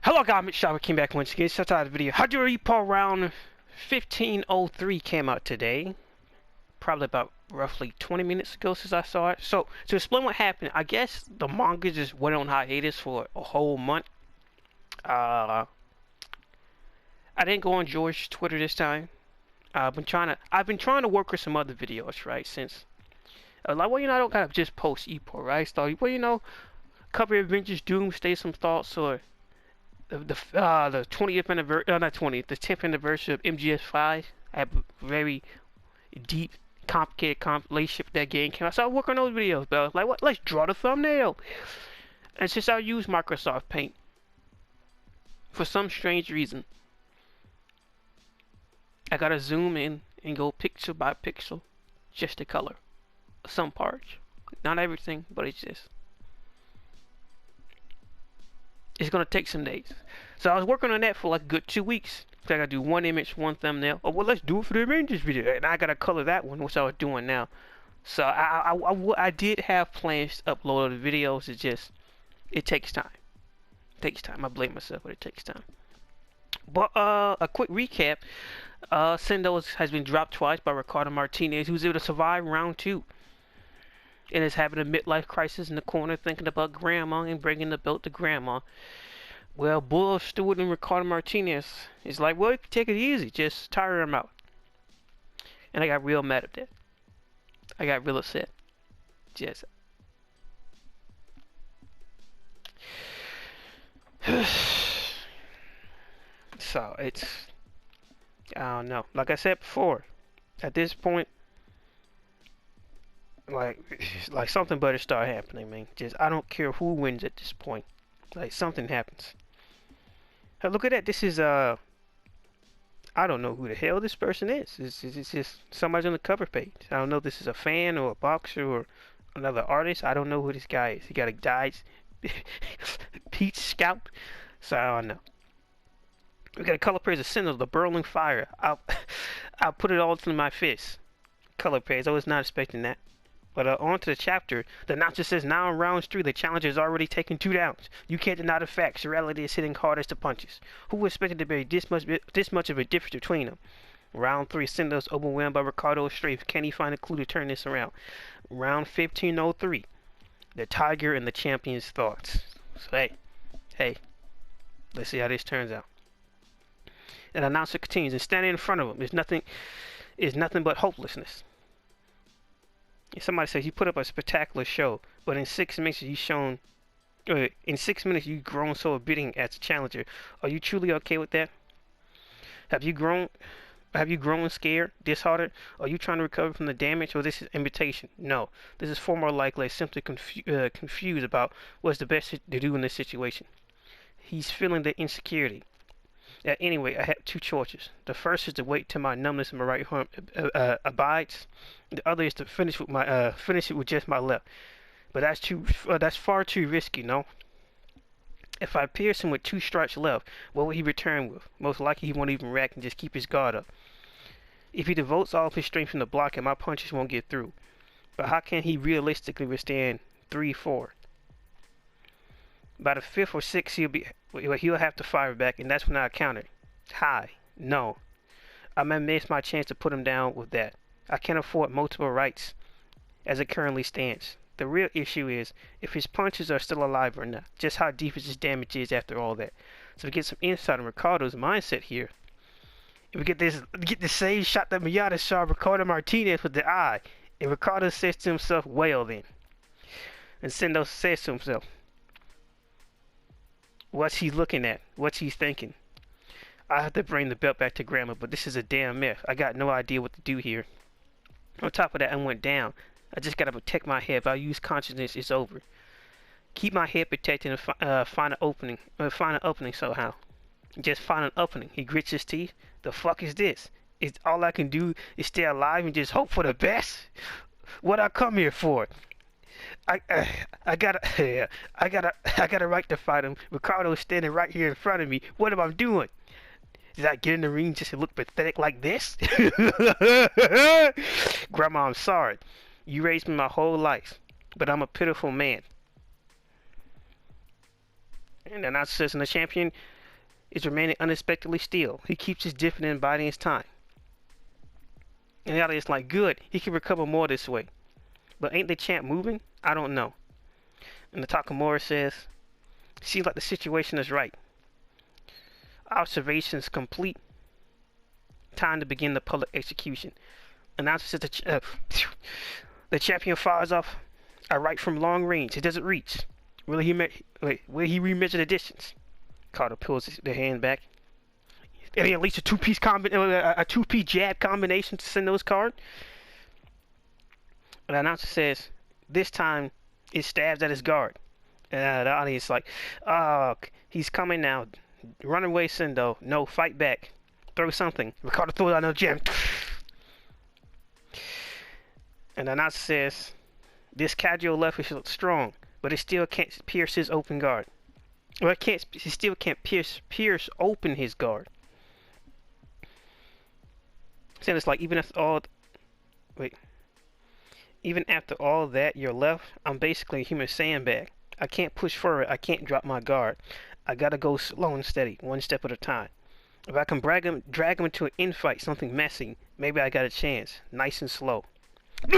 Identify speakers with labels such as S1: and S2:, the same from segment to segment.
S1: Hello guys, Mitch Shopper came back once again. Start out the video. Hajime Ippo round 1503 came out today. Probably about roughly 20 minutes ago since I saw it. So to explain what happened, I guess the manga just went on hiatus for a whole month. I didn't go on George's Twitter this time. I've been trying to work with some other videos, right? Since like, well, I don't gotta just post Ippo, right? So, well, cover Avengers Doomsday, some thoughts, or the 20th anniversary, not 20th, the 10th anniversary of MGS5. I have a very deep, complicated relationship with that game. I started working on those videos, but I was like, what? Let's draw the thumbnail. And since I use Microsoft Paint, for some strange reason, I gotta zoom in and go pixel by pixel, just the color. Some parts, not everything, but it's gonna take some days. So I was working on that for like a good 2 weeks. So I gotta do one image, one thumbnail. Oh well, let's do it for the Avengers video, and I gotta color that one, which I was doing now. So I did have plans to upload the videos. It takes time. It takes time. I blame myself, but it takes time. But a quick recap. Sendo has been dropped twice by Ricardo Martinez, who's able to survive round 2. And is having a midlife crisis in the corner, thinking about grandma and bringing the belt to grandma. Well, Bull Stewart and Ricardo Martinez is like, well, take it easy, just tire him out. And I got real mad at that. I got real upset. Just. So it's, I don't know. Like I said before, at this point, like something better start happening, man. Just, I don't care who wins at this point. Like something happens. Hey, look at that. This is I don't know who the hell this person is. It's just somebody on the cover page. I don't know if this is a fan or a boxer or another artist. I don't know who this guy is. He got a dyed peach scalp. So I don't know. We got a color page of Sendo, the Burning Fire. I'll put it all through my fist. Color page. I was not expecting that. But on to the chapter. The announcer says, now in round 3, the challenger has already taken 2 downs. You can't deny the facts. Reality is hitting hard as the punches. Who expected to be this much of a difference between them? Round 3, Sendo's overwhelmed by Ricardo's strength. Can he find a clue to turn this around? Round 1503, the Tiger and the Champion's thoughts. So, hey, let's see how this turns out. And the announcer continues, and standing in front of him is nothing but hopelessness. Somebody says you put up a spectacular show, but in 6 minutes you've grown so abetting as a challenger. Are you truly okay with that? Have you grown scared, disheartened? Are you trying to recover from the damage, or this is invitation? No, this is far more likely simply confused about what's the best to do in this situation. He's feeling the insecurity. Anyway, I have 2 choices. The first is to wait till my numbness in my right arm abides. The other is to finish it with just my left. But that's far too risky, no? If I pierce him with 2 strikes left, what will he return with? Most likely he won't even react and just keep his guard up. If he devotes all of his strength in the blocking, my punches won't get through. But how can he realistically withstand 3, 4? By the 5th or 6th, he'll have to fire back, and that's when I counter. High. No. I may miss my chance to put him down with that. I can't afford multiple rights as it currently stands. The real issue is if his punches are still alive or not. Just how deep his damage is after all that. So to get some insight on Ricardo's mindset here, if we get the same shot that Miyata saw Ricardo Martinez with the eye, and Ricardo says to himself, well then. And Sendo says to himself, what's he looking at? What's he thinking? I have to bring the belt back to Grandma, but this is a damn mess. I got no idea what to do here. On top of that, I went down. I just gotta protect my head. If I use consciousness, it's over. Keep my head protected and find an opening. Find an opening somehow. Just find an opening. He grits his teeth. The fuck is this? Is all I can do is stay alive and just hope for the best? What I come here for? I got a right to fight him. Ricardo's standing right here in front of me. What am I doing? Did I get in the ring just to look pathetic like this? Grandma, I'm sorry. You raised me my whole life, but I'm a pitiful man. And the announcer says, and the champion is remaining unexpectedly still. He keeps his different and biding his time. And the audience like, good, he can recover more this way. But ain't the champ moving? I don't know. And the Takamura says, seems like the situation is right. Observations complete. Time to begin the public execution. Announcer says the champion fires off a right from long range. It doesn't reach. Will he remeasure the distance? Carter pulls the hand back. And he unleashes a two-piece jab combination to Sendo's card. And the announcer says, this time it stabs at his guard. And the audience is like, oh, he's coming now. Run away, Sendo. No, fight back. Throw something. Ricardo throws out no jam. And the announcer says, this casual left is strong, but it still can't pierce his open guard. Well, he still can't pierce open his guard. So it's like, even after all that, you're left. I'm basically a human sandbag. I can't push forward. I can't drop my guard. I gotta go slow and steady, one step at a time. If I can drag him into an infight, something messy, maybe I got a chance. Nice and slow. And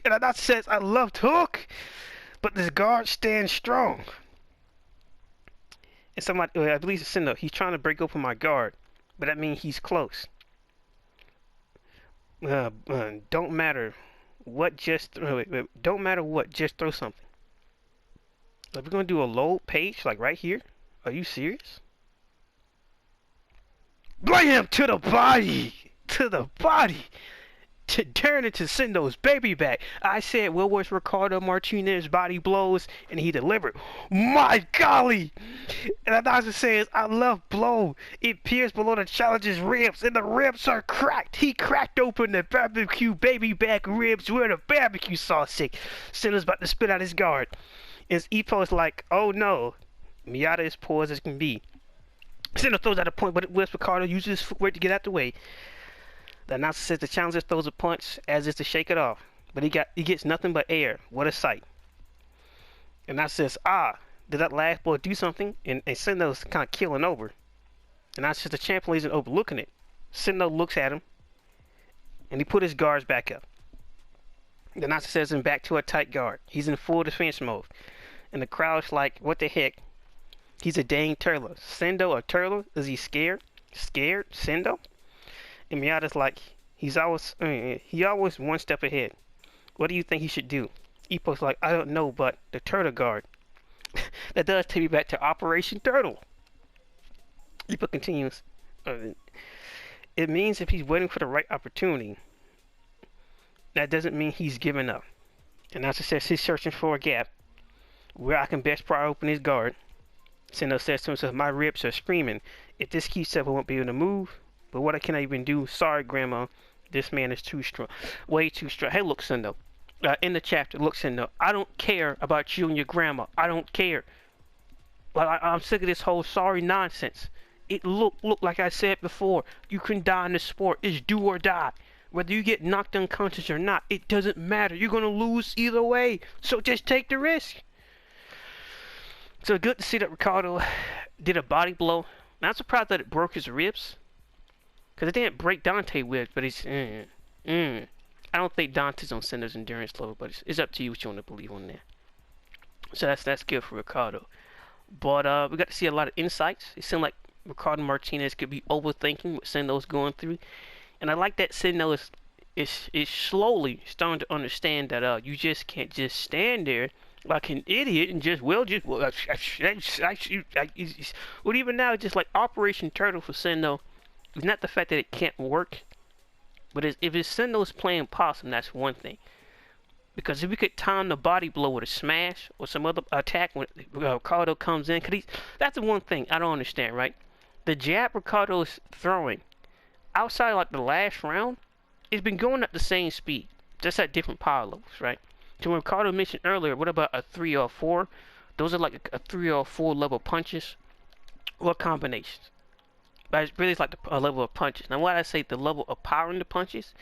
S1: that says, I love to hook, but this guard stands strong. And somebody, I believe it's Sendo, he's trying to break open my guard, but that means he's close. Don't matter what, just don't matter what, just throw something. Are we gonna do a load page like right here? Are you serious? Bring him to the body! To the body! To turn into Sendo's baby back. I said, what was Ricardo Martinez body blows? And he delivered. My golly! And the announcer says, I love blow. It pierced below the challenger's ribs, and the ribs are cracked. He cracked open the barbecue baby back ribs where the barbecue sauce sick. Sendo's about to spit out his guard. And Ippo is like, oh no. Miyata is poor as can be. Sendo throws out a point, but Ricardo uses his footwork to get out the way. The announcer says the challenger throws a punch as if to shake it off, but he gets nothing but air. What a sight! And the announcer says, did that last boy do something? And Sendo's kind of killing over. And the announcer says the champion isn't overlooking it. Sendo looks at him, and he put his guards back up. The announcer says him back to a tight guard. He's in full defense mode, and the crowd's like, what the heck? He's a dang turtle. Sendo a turtle? Is he scared? Scared? Sendo? And Miyata's like, he always one step ahead. What do you think he should do? Ippo's like, I don't know, but the turtle guard. That does take me back to Operation Turtle. Ippo continues, it means if he's waiting for the right opportunity, that doesn't mean he's giving up. And as it says, he's searching for a gap where I can best pry open his guard. Sendo says to himself, my ribs are screaming. If this keeps up, I won't be able to move. But what can I even do? Sorry, Grandma. This man is too strong. Way too strong. Hey, look, Sendo. In the chapter, look, Sendo. I don't care about you and your grandma. I don't care. Like, I'm sick of this whole sorry nonsense. It look like I said before. You can die in this sport. It's do or die. Whether you get knocked unconscious or not, it doesn't matter. You're going to lose either way. So just take the risk. So good to see that Ricardo did a body blow. Not surprised that it broke his ribs. Because it didn't break Dante's ribs, but he's... I don't think Dante's on Sendo's endurance level, but it's up to you what you want to believe on that. So that's good for Ricardo. But we got to see a lot of insights. It seemed like Ricardo Martinez could be overthinking what Sendo's going through. And I like that Sendo is slowly starting to understand that you just can't just stand there like an idiot and just well even now just like Operation Turtle for Sendo. It's not the fact that it can't work, but if it's Sendo's playing possum, that's one thing. Because if we could time the body blow with a smash or some other attack when Ricardo comes in, that's the one thing I don't understand, right? The jab Ricardo's throwing outside like the last round, it's been going at the same speed, just at different power levels, right? So when Ricardo mentioned earlier, what about a 3 or 4? Those are like a 3 or 4 level punches or combinations. But it's really like a level of punches. Now, why I say the level of power in the punches,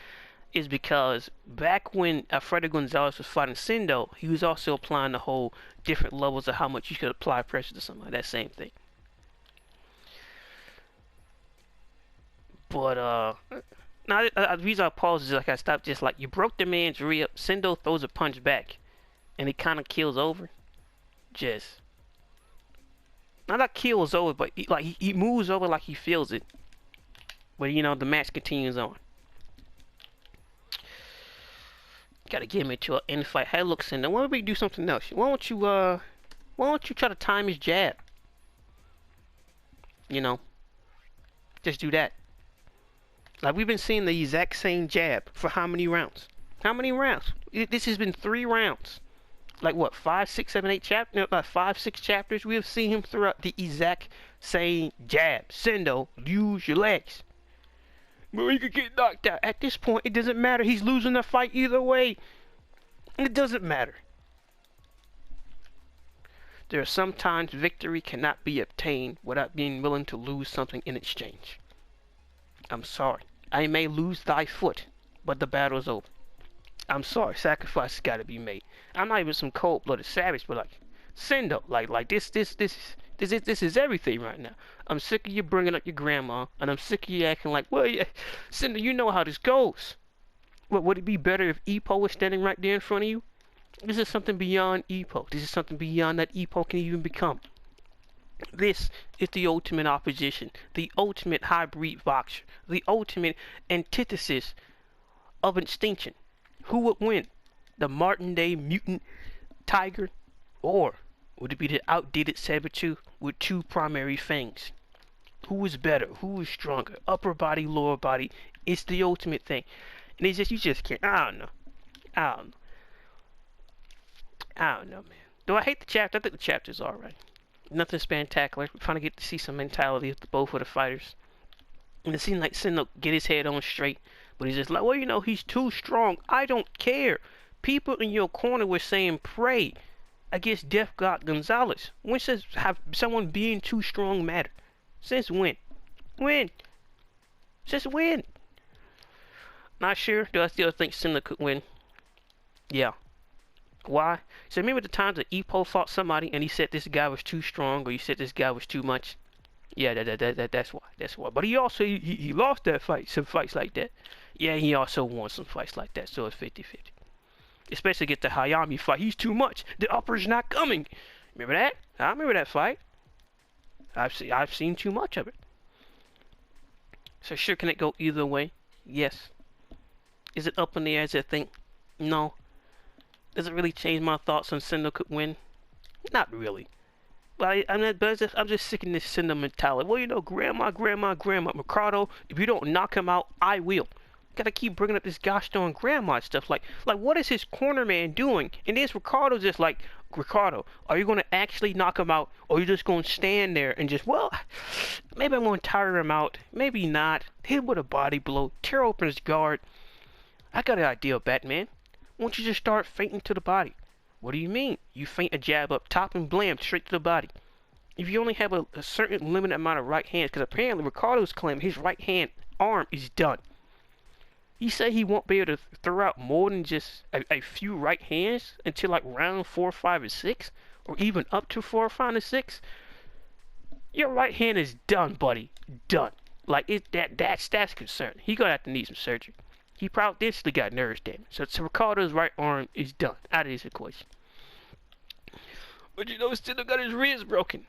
S1: is because back when Alfredo Gonzalez was fighting Sendo, he was also applying the whole different levels of how much you could apply pressure to somebody. That same thing. But now the reason I pause is like I stopped. Just like you broke the man's rib, Sendo throws a punch back, and he kind of kills over. Just not kills over, but he moves over like he feels it. But you know the match continues on. Gotta get him into an end fight. Hey, look, Sendo, why don't we do something else? Why don't you try to time his jab? You know, just do that. Like we've been seeing the exact same jab for how many rounds? How many rounds? This has been 3 rounds. Like what? 5, 6, 7, 8 chapters? Like 5, 6 chapters. We have seen him throughout the exact same jab. Sendo, use your legs. Well, he could get knocked out. At this point, it doesn't matter. He's losing the fight either way. It doesn't matter. There are sometimes victory cannot be obtained without being willing to lose something in exchange. I'm sorry. I may lose thy foot, but the battle's over. I'm sorry. Sacrifice has got to be made. I'm not even some cold-blooded savage, but like Sendo, like this is everything right now. I'm sick of you bringing up your grandma, and I'm sick of you acting like, well, yeah, Sendo, you know how this goes. What would it be better if Ippo was standing right there in front of you? This is something beyond Ippo. This is something beyond that Ippo can even become. This is the ultimate opposition, the ultimate hybrid boxer, the ultimate antithesis of extinction. Who would win? The Martin Day mutant tiger, or would it be the outdated saber-tooth with 2 primary fangs? Who is better? Who is stronger? Upper body, lower body. It's the ultimate thing. And it's just, you just can't. I don't know. I don't know, man. Do I hate the chapter? I think the chapter's alright. Nothing spectacular. We're trying to get to see some mentality of both of the fighters. And it seems like Sendo get his head on straight. But he's just like, well, you know, he's too strong. I don't care. People in your corner were saying pray against Death God Gonzalez. When says have someone being too strong matter? Since when? When? Since when? Not sure. Do I still think Sendo could win? Yeah. Why? So remember the times that Ippo fought somebody and he said this guy was too strong, or he said this guy was too much? Yeah, that's why. That's why. But he also he lost that fight, some fights like that. Yeah, he also won some fights like that, so it's 50-50. Especially get the Hajime fight. He's too much. The upper's not coming. Remember that? I remember that fight. I've seen too much of it. So sure, can it go either way? Yes. Is it up in the air as I think? No. Does it really change my thoughts on Sendo could win? Not really. But I'm just sick of this Sendo mentality. Well, you know, grandma, Ricardo, if you don't knock him out, I will. Gotta keep bringing up this gosh darn grandma stuff. Like what is his corner man doing? And this Ricardo's just like, Ricardo, are you going to actually knock him out? Or are you just going to stand there and just, well, maybe I'm going to tire him out. Maybe not. Hit him with a body blow. Tear open his guard. I got an idea, Batman. Why don't you just start feinting to the body? What do you mean? You feint a jab up top and blam, straight to the body. If you only have a certain limited amount of right hands, because apparently Ricardo's claim his right hand arm is done. He said he won't be able to throw out more than just a few right hands until like round 4, 5, or 6, or even up to 4, 5, or 6. Your right hand is done, buddy. Done. Like that's concerned. He gonna have to need some surgery. He probably instantly got nerves damage. So Ricardo's right arm is done out of this equation. But you know, Sendo got his ribs broken.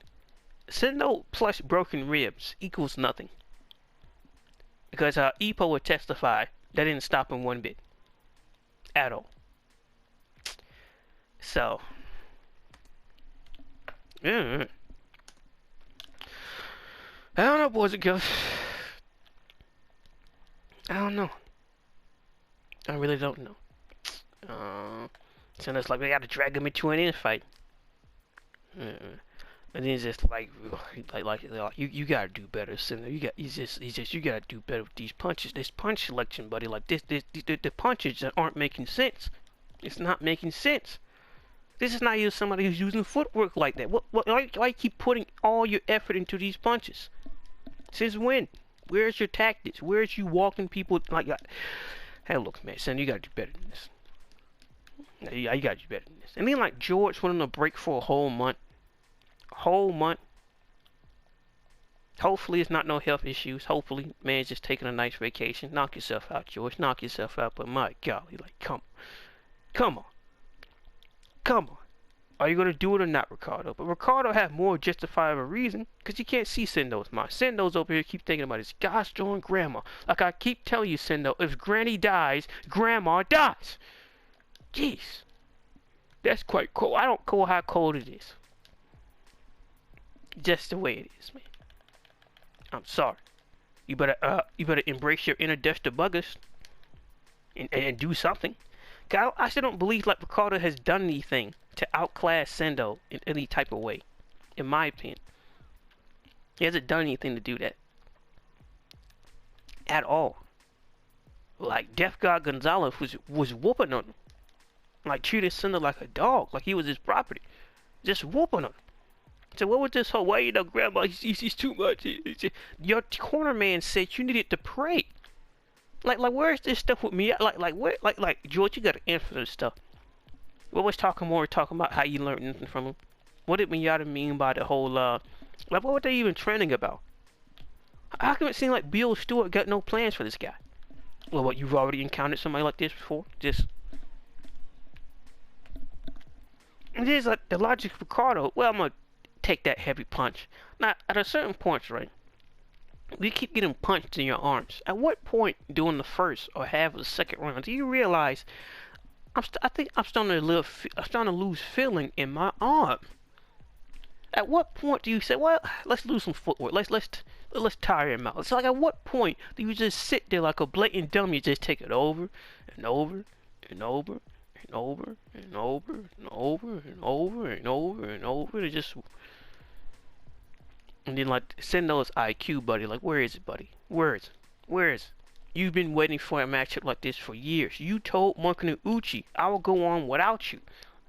S1: Sendo plus broken ribs equals nothing. Because Ippo would testify that didn't stop him one bit. At all. So. I don't know, boys and girls. I don't know. I really don't know. So it's like they gotta drag him into an infight. And then it's just like you gotta do better, Sendo. You gotta do better with these punches. This punch selection, buddy. Like the punches that aren't making sense. It's not making sense. This is not even somebody who's using footwork like that. Why keep putting all your effort into these punches? Since when? Where's your tactics? Where's you walking people like that? Hey, look, man, son, you gotta do better than this. Yeah, you gotta do better than this. And then, like, George went on a break for a whole month. Whole month. Hopefully, it's not no health issues. Hopefully, man's just taking a nice vacation. Knock yourself out, George. Knock yourself out. But my golly, like, come on. Come on. Are you gonna do it or not, Ricardo? But Ricardo had more justifiable reason, because you can't see Sendo's mind. Sendo's over here keep thinking about his gosh darn grandma. Like I keep telling you, Sendo, if Granny dies, Grandma dies. Jeez. That's quite cold. I don't care how cold it is. Just the way it is, man. I'm sorry. You better embrace your inner Dexter Buggers and do something. I still don't believe like Ricardo has done anything to outclass Sendo in any type of way, in my opinion. He hasn't done anything to do that at all. Like Death God Gonzalez was whooping on him, like treating Sendo like a dog, like he was his property, just whooping on him. So what was this whole way, you know, Grandma, he's too much. Your corner man said you needed to pray. Like where's this stuff with me? Like George, you gotta answer this stuff. What was talking about how you learned nothing from him? What did Miyata mean by the whole like what were they even training about? How come it seem like Bill Stewart got no plans for this guy? Well, what, you've already encountered somebody like this before? Just it is like the logic of Ricardo. Well, I'm gonna take that heavy punch. Now, at a certain point, right, you keep getting punched in your arms. At what point during the first or half of the second round do you realize I think I'm starting to lose feeling in my arm? At what point do you say, well, let's lose some footwork. Let's tire him out. It's like, at what point do you just sit there like a blatant dummy, you just take it over and over and over and over and over and over and over and over and over and just. And then like Sendo's IQ, buddy. Like, where is it, buddy? Where is it? Where is it? You've been waiting for a matchup like this for years. You told Martin Uchi, I will go on without you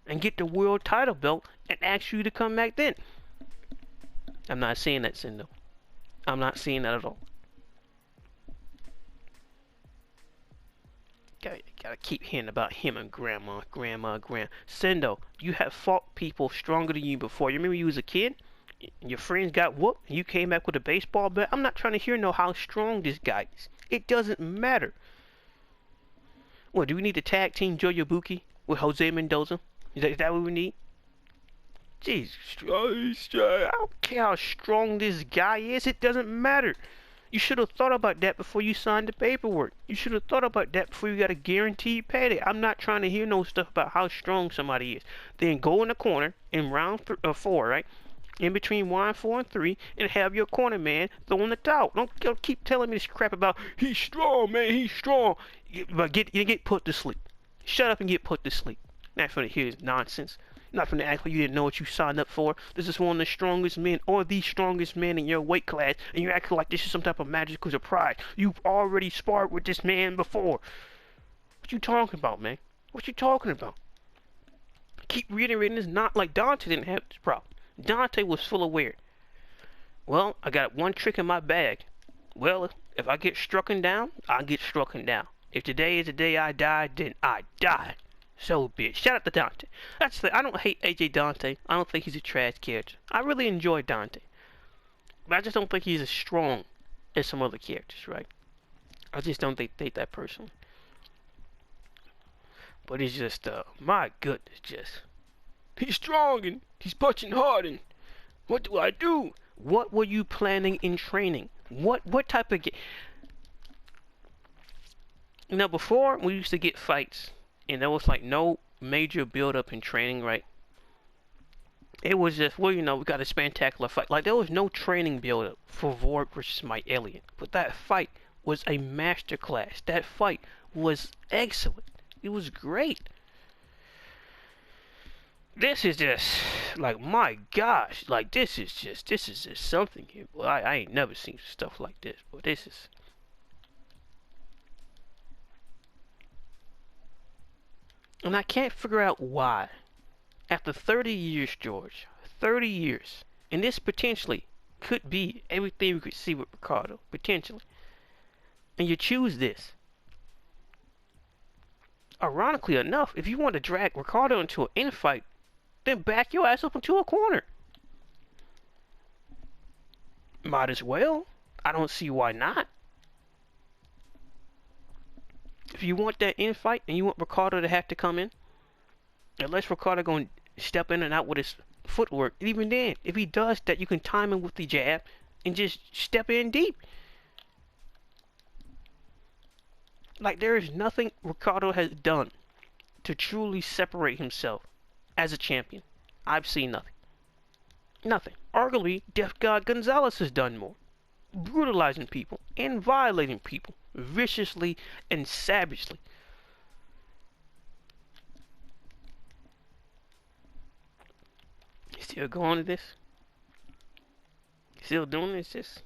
S1: and get the world title belt and ask you to come back then. I'm not saying that, Sendo. I'm not saying that at all. Gotta keep hearing about him and grandma. Sendo, you have fought people stronger than you before. You remember you was a kid? Your friends got whooped and you came back with a baseball bat. I'm not trying to hear how strong this guy is. It doesn't matter. What, do we need to tag team Joe Yabuki with Jose Mendoza? Is that what we need? Jeez, I don't care how strong this guy is. It doesn't matter. You should have thought about that before you signed the paperwork. You should have thought about that before you got a guaranteed payday. I'm not trying to hear no stuff about how strong somebody is. Then go in the corner in round 4, right? In between round 4 and 3, and have your corner man throw in the towel. Don't keep telling me this crap about he's strong, man, he's strong. But get put to sleep. Shut up and get put to sleep. Not for to hear this nonsense. Not for to act like you didn't know what you signed up for. This is one of the strongest men, or the strongest man in your weight class, and you're acting like this is some type of magical surprise. You've already sparred with this man before. What you talking about, man? What you talking about? Keep reiterating this. Not like Dante didn't have this problem. Dante was full aware. Well, I got one trick in my bag. Well, if I get strucken down, I get strucken down. If today is the day I die, then I die. So be it. Shout out to Dante. I don't hate AJ Dante. I don't think he's a trash character. I really enjoy Dante. But I just don't think he's as strong as some other characters, right? I just don't think that person. But it's just, my goodness, just. He's strong and he's punching hard and what do I do? What were you planning in training? What type of game? You know, before we used to get fights and there was like no major build up in training, right? It was just, well, you know, we got a spectacular fight. Like there was no training build up for Vorg versus Mike Elliott. But that fight was a masterclass. That fight was excellent. It was great. This is just, like, my gosh, like, this is just something here. Well, I ain't never seen stuff like this, but this is. And I can't figure out why. After 30 years, George, 30 years, and this potentially could be everything we could see with Ricardo, potentially. And you choose this. Ironically enough, if you want to drag Ricardo into an infight, then back your ass up into a corner. Might as well. I don't see why not. If you want that infight and you want Ricardo to have to come in, unless Ricardo going to step in and out with his footwork, even then, if he does that, you can time him with the jab and just step in deep. Like, there is nothing Ricardo has done to truly separate himself as a champion. I've seen nothing. Nothing. Arguably, Death God Gonzalez has done more. Brutalizing people and violating people viciously and savagely. You still going to this? Still doing this?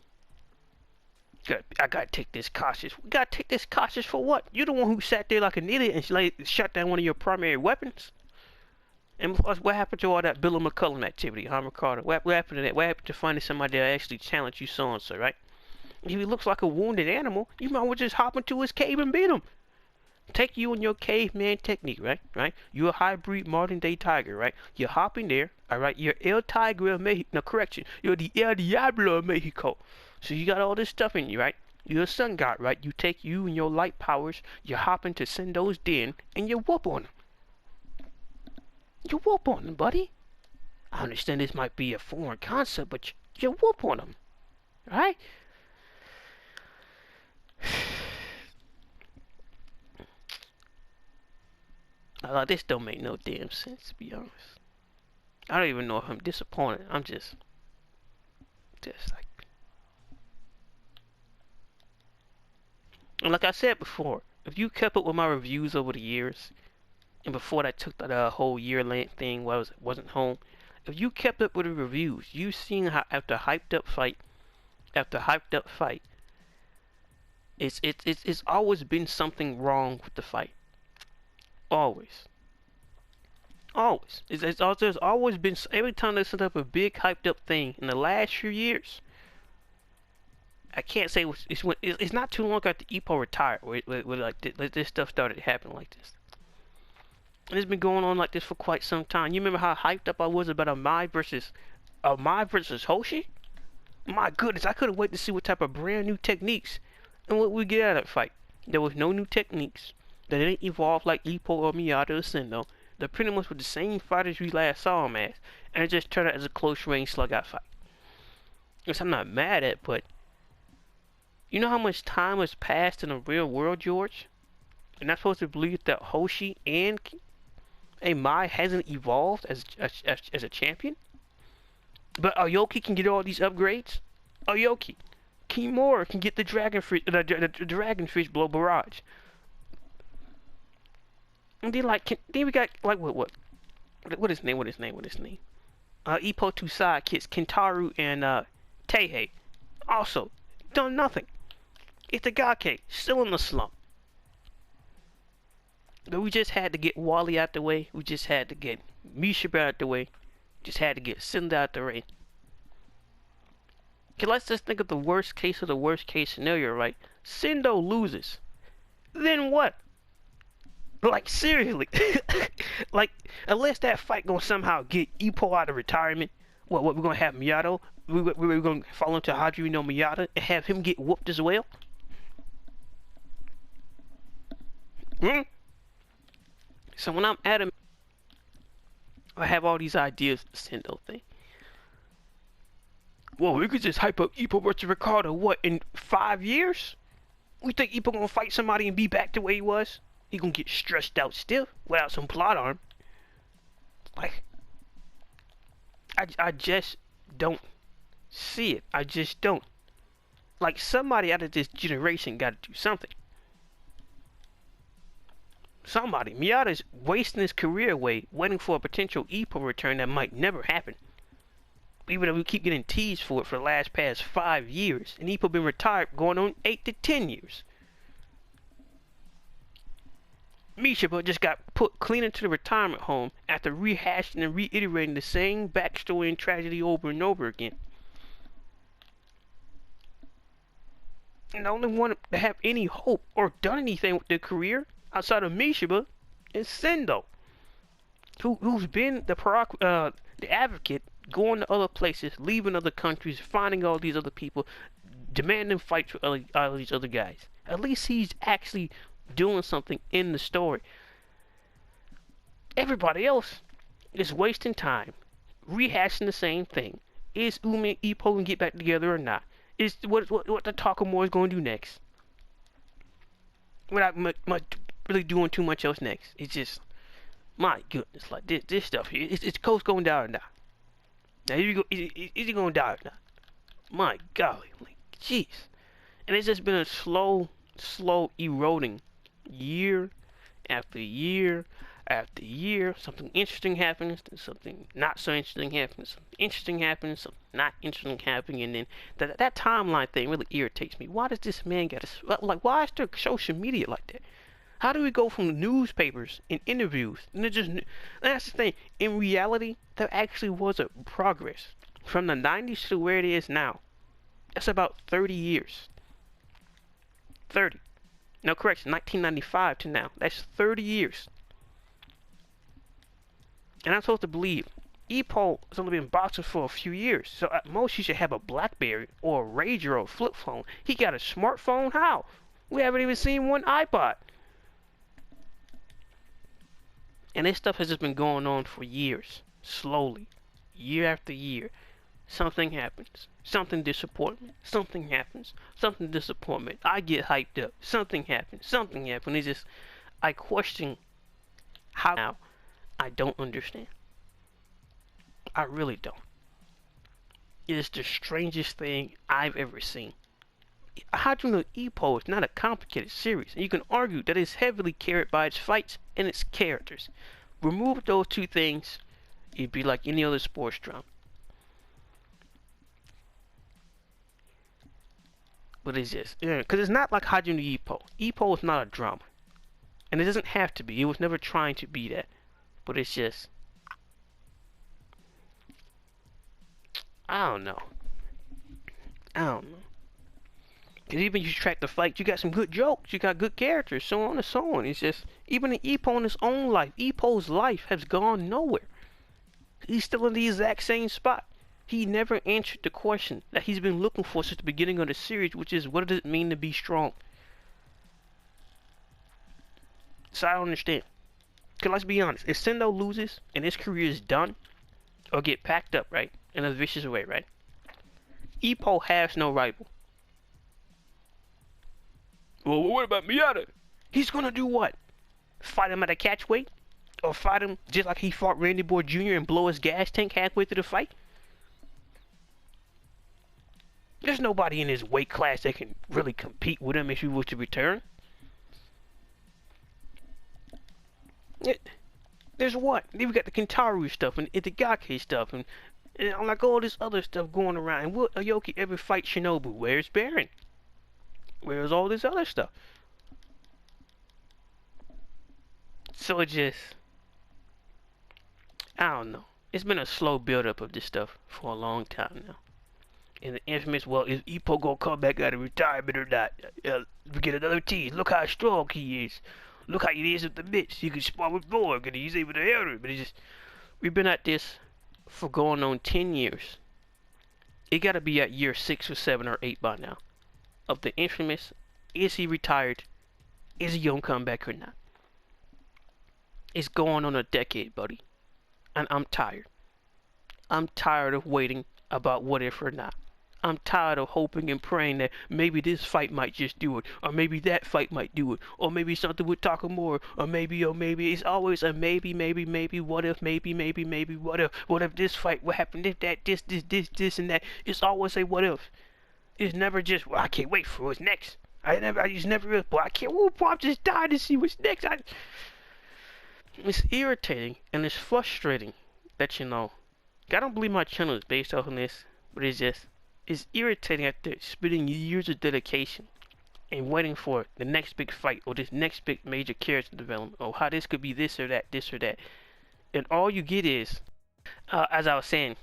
S1: I gotta take this cautious. We gotta take this cautious for what? You're the one who sat there like an idiot and shut down one of your primary weapons. And plus, what happened to all that Bill McCullum activity, huh, Ricardo? What happened to that? What happened to finding somebody that actually challenged you so and so, right? If he looks like a wounded animal, you might well just hop into his cave and beat him. Take you and your caveman technique, right? Right? You're a hybrid modern day tiger, right? You're hopping there, alright? You're El Tigre of Mexico. No, correction. You're the El Diablo of Mexico. So you got all this stuff in you, right? You're a sun god, right? You take you and your light powers, you hop into Sendo's den, and you whoop on him. You whoop on him, buddy. I understand this might be a foreign concept, but you whoop on him, right? This don't make no damn sense, to be honest. I don't even know if I'm disappointed. I'm just like... And like I said before, if you kept up with my reviews over the years, and before that took that whole year-length thing where I wasn't home, if you kept up with the reviews, you've seen how after hyped up fight, it's always been something wrong with the fight. Always. There's always been, every time they set up a big hyped up thing in the last few years. I can't say it's not too long after Ippo retired where like this stuff started happening like this. And it's been going on like this for quite some time. You remember how hyped up I was about Amai versus Hoshi? My goodness, I couldn't wait to see what type of brand new techniques and what we get out of that fight. There was no new techniques. They didn't evolve like Ippo or Miyata or Sendo. They're pretty much with the same fighters we last saw them as, and it just turned out as a close range slug out fight. Which I'm not mad at, but you know how much time has passed in the real world, George? And I'm supposed to believe that Hoshi and Mai hasn't evolved as a champion? But Aoki can get all these upgrades? Aoki. Kimura can get the dragonfish blow barrage. And then then we got what is his name? Ippo two sidekicks, Kentaru and Teihei. Also, done nothing. Itagaki, still in the slump. But we just had to get Wally out the way. We just had to get Mishiba out the way. Just had to get Sendo out the way. Okay, let's just think of the worst case of the worst case scenario, right? Sendo loses. Then what? Like, seriously. Like, unless that fight gonna somehow get Ippo out of retirement, what we're gonna have Miyato? We're gonna fall into Hajime no Miyata and have him get whooped as well? So when I'm at him, I have all these ideas for the Sendo thing. Well, we could just hype up Ippo versus Ricardo, what, in 5 years? We think Ippo gonna fight somebody and be back the way he was? He gonna get stretched out stiff without some plot arm. Like, I just don't see it. I just don't. Like, somebody out of this generation gotta do something. Somebody. Miyata's wasting his career away, waiting for a potential Ippo return that might never happen. Even though we keep getting teased for it for the past 5 years, and Ippo been retired going on 8 to 10 years. Mishiba just got put clean into the retirement home after rehashing and reiterating the same backstory and tragedy over and over again. And the only one to have any hope or done anything with their career outside of Mishiba It's Sendo, who's been the advocate, going to other places, leaving other countries, finding all these other people, demanding fights for all these other guys. At least he's actually doing something in the story. Everybody else is wasting time, rehashing the same thing. Is Umi and Ippo gonna get back together or not? Is what the Takamura is going to do next? Without really doing too much else next. It's just, my goodness, like this stuff here. It's Coach going down or not? Now here you go. Is he going to die or not? My golly, like jeez. And it's just been a slow eroding, year after year after year. Something interesting happens, then something not so interesting happens, something interesting happens, something not interesting happening, and then that timeline thing really irritates me. Why does this man get us, like, why is there social media like that? How do we go from newspapers and interviews, and that's the thing, in reality, there actually was a progress from the 90s to where it is now. That's about 30 years. 30. No, correction, 1995 to now. That's 30 years. And I'm supposed to believe Ippo has only been boxing for a few years, so at most he should have a BlackBerry or a Rager or a flip phone. He got a smartphone? How? We haven't even seen one iPod. And this stuff has just been going on for years, slowly, year after year. Something happens, something disappointment, something happens, something disappointment. I get hyped up, something happens. It's just, I question how now. I don't understand. I really don't. It is the strangest thing I've ever seen. Hajime Ippo is not a complicated series, and you can argue that it's heavily carried by its fights and its characters. Remove those two things, it'd be like any other sports drama. But it's just, because it's not like Hajime Ippo. Ippo is not a drama, and it doesn't have to be. It was never trying to be that. But it's just, I don't know. Because even if you track the fight, you got some good jokes, you got good characters, so on and so on. It's just, even in Ippo in his own life, Ippo's life has gone nowhere. He's still in the exact same spot. He never answered the question that he's been looking for since the beginning of the series, which is, what does it mean to be strong? So I don't understand. Because let's be honest, if Sendo loses and his career is done, or get packed up, right, in a vicious way, right, Ippo has no rival. Well, what about Miata? He's gonna do what? Fight him at a catch weight? Or fight him just like he fought Randy Boy Jr. and blow his gas tank halfway through the fight? There's nobody in his weight class that can really compete with him if he was to return. There's what? Then we got the Kentaru stuff and Itagaki stuff and like all this other stuff going around. And will Aoki ever fight Shinobu? Where's Baron? Where's all this other stuff? So it just, I don't know. It's been a slow build-up of this stuff for a long time now. And the infamous, well, is Ippo gonna come back out of retirement or not? We get another tease. Look how strong he is. Look how he is with the mitts. He can spar with Borg and he's able to hurt him. But it's just, we've been at this for going on 10 years. It gotta be at year 6 or 7 or 8 by now. Of the infamous, is he retired? Is he gonna come back or not? It's going on a decade, buddy. And I'm tired. I'm tired of waiting about what if or not. I'm tired of hoping and praying that maybe this fight might just do it, or maybe that fight might do it, or maybe something with Takamura, or maybe it's always a maybe, what if, maybe, what if this fight, what happened if that, this, and that. It's always a what if. It's never just, well, I can't wait for what's next. I just never, boy, I can't, well, I'm just dying to see what's next. It's irritating, and it's frustrating that, I don't believe my channel is based off of this, but it's irritating after spending years of dedication and waiting for the next big fight or this next big major character development or how this could be this or that. And all you get is, as I was saying,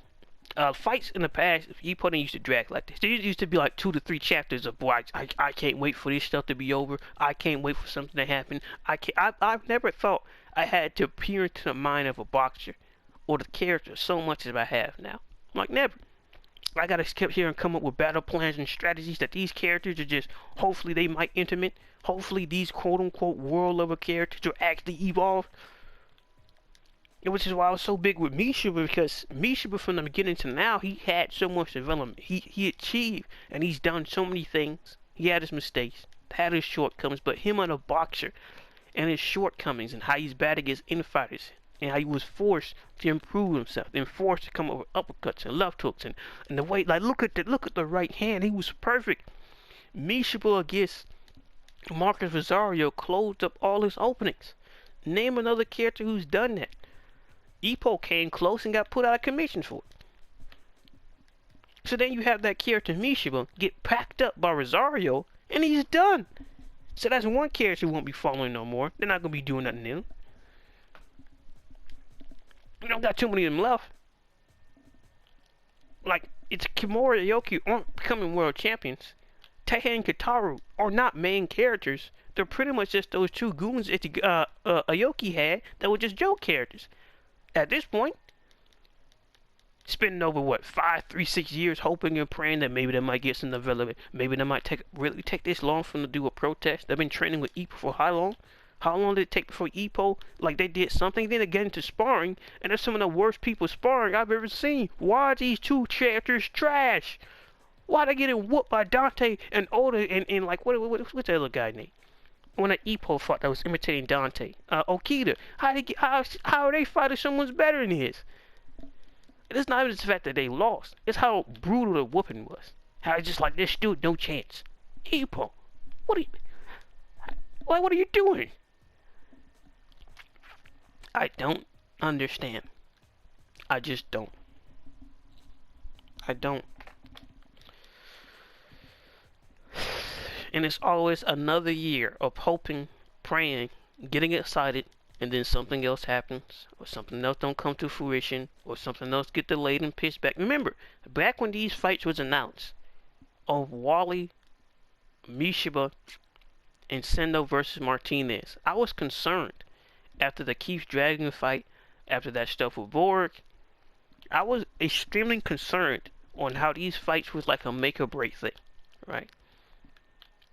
S1: Fights in the past, Ippo didn't used to drag like this. There used to be like 2 to 3 chapters of, boy, I can't wait for this stuff to be over. I can't wait for something to happen. I've never thought I had to peer into the mind of a boxer or the character so much as I have now. Like, never. I gotta keep here and come up with battle plans and strategies that these characters are just, hopefully they might implement. Hopefully these quote-unquote world-level characters will actually evolve. Which is why I was so big with Mishiba, because Mishiba from the beginning to now, he had so much development. He achieved, and he's done so many things. He had his mistakes, had his shortcomings, but him as a boxer and his shortcomings and how he's bad against infighters and how he was forced to improve himself and forced to come up with uppercuts and left hooks and the way, like, look at the right hand. He was perfect. Mishiba against Marcus Rosario closed up all his openings. Name another character who's done that. Ippo came close and got put out of commission for it. So then you have that character Mishiba get packed up by Rosario, and he's done. So that's one character who won't be following no more. They're not going to be doing nothing new. We don't got too many of them left. Like, it's Kimura and Aoki aren't becoming world champions. Teihei and Kataru are not main characters. They're pretty much just those 2 goons that Aoki had that were just joke characters. At this point, spending over what 5, 3, 6 years hoping and praying that maybe they might get some development, maybe they might really take this long for them to do a protest. They've been training with Ippo for how long? How long did it take before Ippo, like, they did something? Then they get into sparring, and they're some of the worst people sparring I've ever seen. Why are these 2 characters trash? Why are they getting whooped by Dante and Oda and like what's the other guy name? When an Ippo fought that was imitating Dante, Okita. How are they fighting someone's better than his? It's not even the fact that they lost. It's how brutal the whooping was. How it's just like, this dude, no chance. Ippo, what are you doing? I don't understand. I just don't. I don't. And it's always another year of hoping, praying, getting excited, and then something else happens, or something else don't come to fruition, or something else get delayed and pitched back. Remember, back when these fights was announced, of Wally, Mishiba, and Sendo versus Martinez, I was concerned after the Keith Dragon fight, after that stuff with Borg. I was extremely concerned on how these fights was like a make or break thing, right?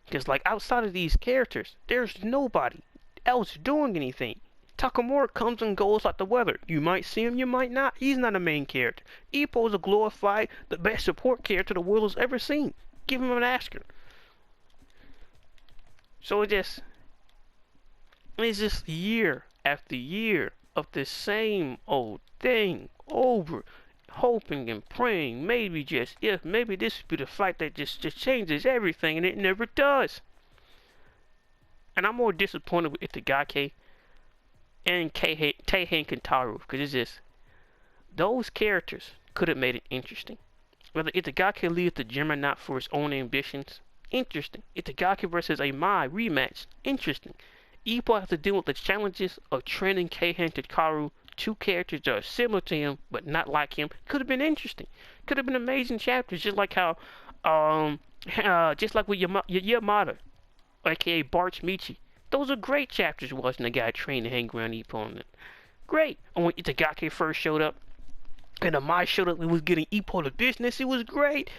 S1: Because, like, outside of these characters, there's nobody else doing anything. Takamura comes and goes like the weather. You might see him, you might not. He's not a main character. Ippo's a glorified, the best support character the world has ever seen. Give him an Oscar. So it's just year after year of the same old thing over, hoping and praying, maybe this would be the fight that just changes everything, and it never does. And I'm more disappointed with Itagaki and Teihei and Kentaru, because it's just, those characters could have made it interesting. Whether Itagaki leaves the gym or not for his own ambitions, interesting. Itagaki versus a Mai rematch, interesting. Ippo has to deal with the challenges of training Teihei and Kentaru, 2 characters that are similar to him but not like him. Could have been interesting. Could have been amazing chapters, just like how, just like with Yamada, aka Barch Michi. Those are great chapters watching the guy train to hang around Ippo on them. Great. And when Itagaki first showed up, and the Mai showed up, we was getting Ippo to business. It was great.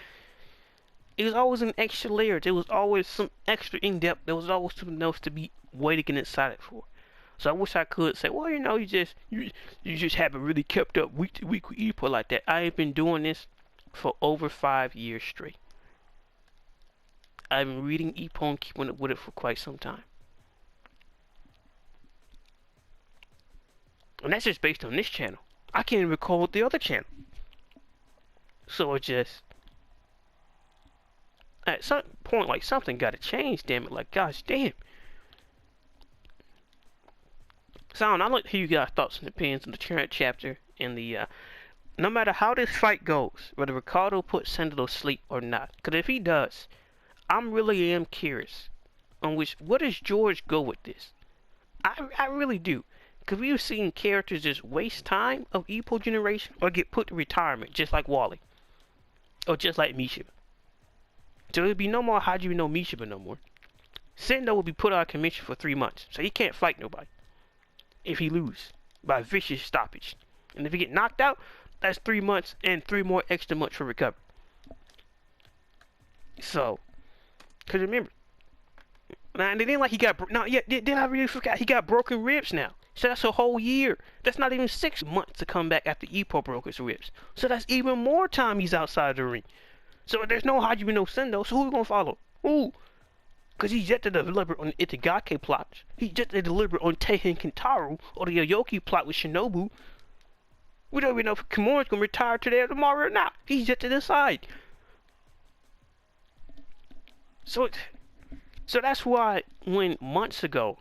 S1: It was always an extra layer. There was always some extra in-depth. There was always something else to be waiting and excited for. So I wish I could say, well, you just haven't really kept up week to week with Ippo like that. I have been doing this for over 5 years straight. I've been reading Ippo and keeping up with it for quite some time. And that's just based on this channel. I can't even recall the other channel. So it's just, at some point, like, something got to change, damn it. Like, gosh damn. So I'd like to hear you guys' thoughts and opinions on the current chapter and the, no matter how this fight goes, whether Ricardo puts Sendo to sleep or not. Because if he does, I'm really am curious on where does George go with this? I really do. Because we've seen characters just waste time of Ippo generation or get put to retirement, just like Wally. Or just like Mishiba. So there'll be no more Hajime no Mishiba no more. Sendo will be put out of commission for 3 months, so he can't fight nobody if he lose by vicious stoppage. And if he get knocked out, that's 3 months and 3 more extra months for recovery. So, cause remember, now and it ain't like he got no. Yeah, then I really forgot he got broken ribs now. So that's a whole year. That's not even 6 months to come back after Ippo broke his ribs. So that's even more time he's outside the ring. So there's no Hajime no Sendo. So who we gonna follow? Who? Cause he's yet to deliver on the Itagaki plot. He's yet to deliver on Teihen Kintaro or the Yoyoki plot with Shinobu. We don't even know if Kimura's gonna retire today or tomorrow or not. He's yet to decide. So that's why when months ago,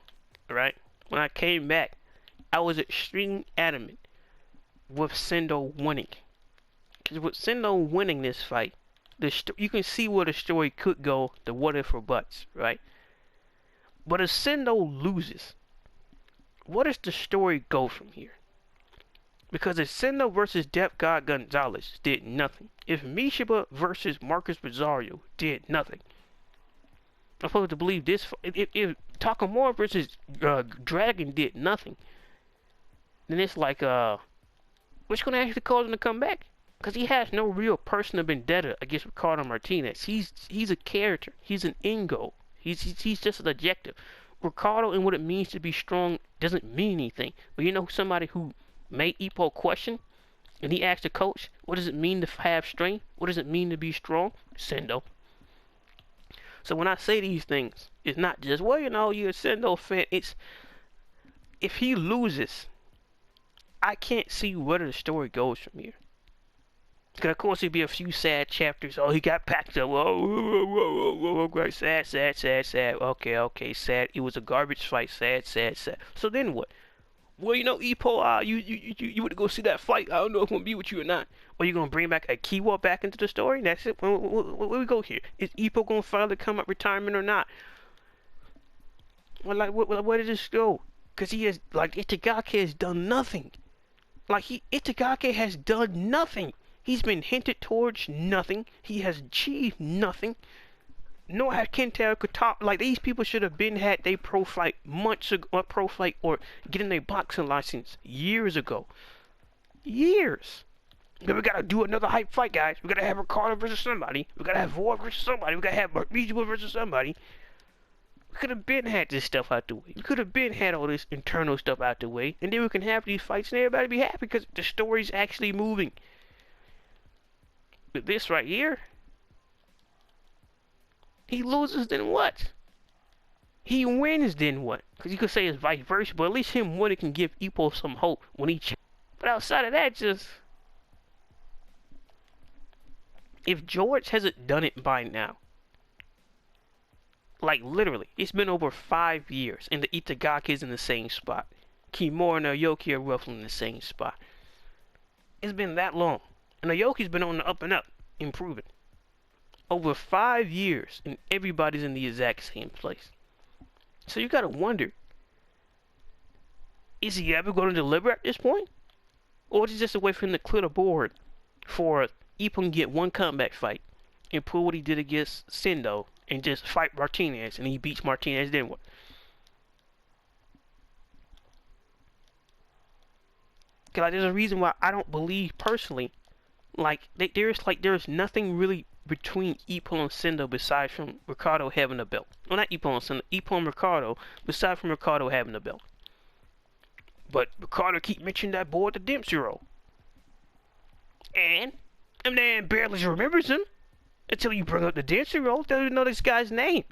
S1: right, when I came back, I was extremely adamant with Sendo winning. Because with Sendo winning this fight, you can see where the story could go, the what if or buts, right? But if Sendo loses, what does the story go from here? Because if Sendo versus Death God Gonzalez did nothing, if Mishiba versus Marcus Rosario did nothing, I'm supposed to believe this. If Takamura versus Dragon did nothing, then it's like, what's gonna actually cause him to come back? Because he has no real personal vendetta against Ricardo Martinez. He's a character. He's an end goal. He's just an objective. Ricardo and what it means to be strong doesn't mean anything. But you know somebody who made Ippo question, and he asked the coach, what does it mean to have strength? What does it mean to be strong? Sendo. So when I say these things, it's not just, well, you know, you're a Sendo fan. It's, if he loses, I can't see where the story goes from here. Because of course there'd be a few sad chapters. Oh, he got packed up. Whoa, sad. Okay, sad. It was a garbage fight. Sad. So then what? Well, you know, Ippo, you would go see that fight. I don't know if I'm gonna be with you or not. Or you gonna bring back a Kiwa back into the story? That's it. Where we go here? Is Ippo gonna finally come up retirement or not? Well, like, where did this go? Because he has, like, Itagaki has done nothing. Like, Itagaki has done nothing. He's been hinted towards nothing. He has achieved nothing. Nor had Kentaro Kotaro. Like, these people should have been had their pro fight months ago, or pro fight, or getting their boxing license years ago. Years. Then we gotta do another hype fight, guys. We gotta have Ricardo versus somebody. We gotta have Void versus somebody. We gotta have Mijiwa versus somebody. We could have been had this stuff out the way. We could have been had all this internal stuff out the way, and then we can have these fights and everybody be happy because the story's actually moving. But this right here, he loses, then what? He wins, then what? Because you could say it's vice versa, but at least him winning can give Ippo some hope when he. But outside of that, just. If George hasn't done it by now, like literally, it's been over 5 years, and the Itagaki's in the same spot. Kimura and Aoki are roughly in the same spot. It's been that long, and Aoki's been on the up and up, improving. Over 5 years, and everybody's in the exact same place. So you gotta wonder, is he ever going to deliver at this point? Or is it just a way for him to clear the board for Ippo to get one comeback fight and pull what he did against Sendo and just fight Martinez, and he beats Martinez, then what? Cause like, there's a reason why I don't believe personally, there's nothing really between Ippo and Sendo besides from Ricardo having a belt. Well, not Ippo and Sendo, Ippo and Ricardo, besides from Ricardo having a belt. But Ricardo keep mentioning that boy at the Dempsey roll. And man barely remembers him until you bring up the Dempsey roll. Doesn't even know this guy's name.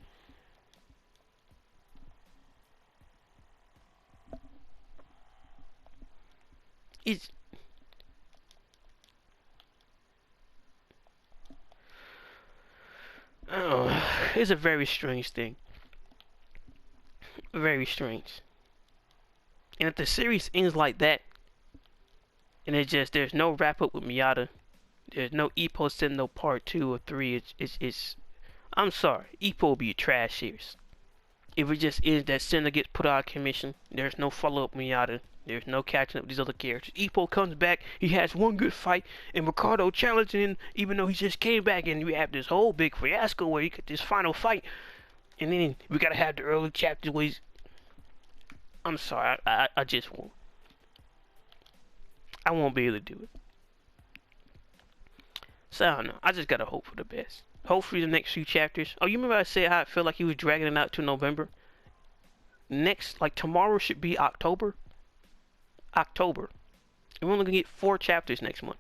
S1: It's it's a very strange thing. Very strange. And if the series ends like that, and there's no wrap up with Miyata, there's no Ippo Sendo part 2 or 3, it's I'm sorry, Ippo will be a trash series. If it just is that Sendo gets put out of commission, there's no follow up Miyata, There's no catching up with these other characters. Ippo comes back, he has one good fight, and Ricardo challenging him, even though he just came back, and we have this whole big fiasco where you get this final fight. And then we gotta have the early chapters where he's... I'm sorry, I just won't. I won't be able to do it. So I don't know. I just gotta hope for the best. Hopefully the next few chapters. Oh, you remember I said how I felt like he was dragging it out to November? Next, like tomorrow should be October. October. And we're only gonna get 4 chapters next month.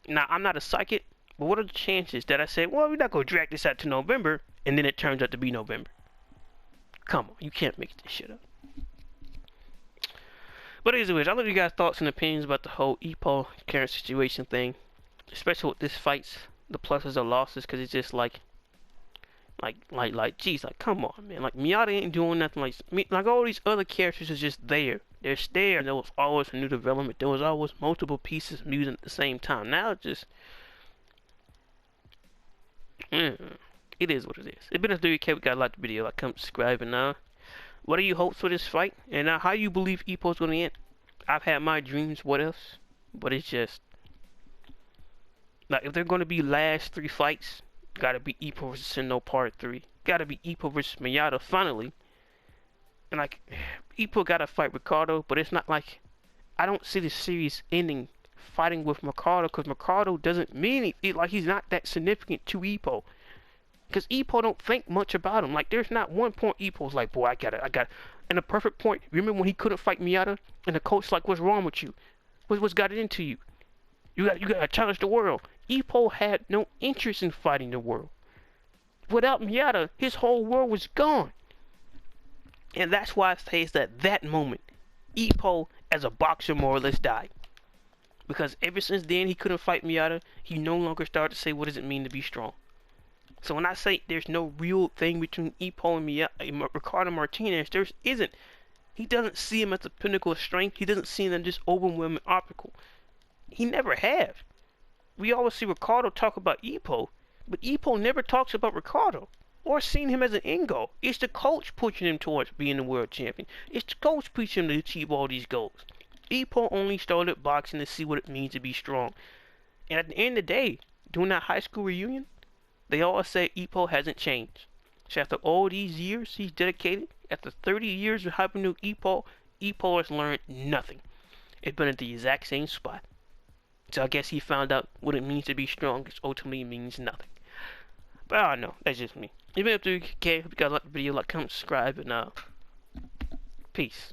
S1: Now, I'm not a psychic, but what are the chances that I say, well, we're not gonna drag this out to November, and then it turns out to be November? Come on, you can't make this shit up. But anyways, I'll let you guys thoughts and opinions about the whole Ippo current situation thing. Especially with this fights, the pluses or losses, because it's just like, geez, like, come on, man. Like, Miyata ain't doing nothing. Like all these other characters is just there. They're there. There was always a new development. There was always multiple pieces of music at the same time. Now it's just, it is what it is. It's been a 3K. We got a lot of video. Like, come subscribe and what are your hopes for this fight? And how you believe Ippo's gonna end? I've had my dreams. What else? But it's just. Like, if they're going to be last 3 fights, gotta be Ippo vs. Sendo Part 3. Gotta be Ippo vs. Miyata, finally. And, like, Ippo gotta fight Ricardo, but it's not like... I don't see the series ending fighting with Ricardo, because Ricardo doesn't mean anything. Like, he's not that significant to Ippo. Because Ippo don't think much about him. Like, there's not one point Ippo's like, boy, I got it. And a perfect point, remember when he couldn't fight Miyata? And the coach like, what's wrong with you? What's got it into you? You gotta challenge the world. Ippo had no interest in fighting the world. Without Miyata, his whole world was gone. And that's why I say is that moment, Ippo as a boxer more or less died. Because ever since then he couldn't fight Miyata, he no longer started to say what does it mean to be strong. So when I say there's no real thing between Ippo and Miyata, Ricardo Martinez, there isn't. He doesn't see him as a pinnacle of strength. He doesn't see him as just overwhelming obstacle. He never have. We always see Ricardo talk about Ippo, but Ippo never talks about Ricardo or seen him as an end goal. It's the coach pushing him towards being the world champion. It's the coach pushing him to achieve all these goals. Ippo only started boxing to see what it means to be strong. And at the end of the day, during that high school reunion, they all say Ippo hasn't changed. So after all these years he's dedicated, after 30 years of helping to Ippo, Ippo has learned nothing. It's been at the exact same spot. So I guess he found out what it means to be strong, which ultimately means nothing. But I don't know, that's just me. Even if you care, if you guys like the video, like, comment, subscribe, and peace.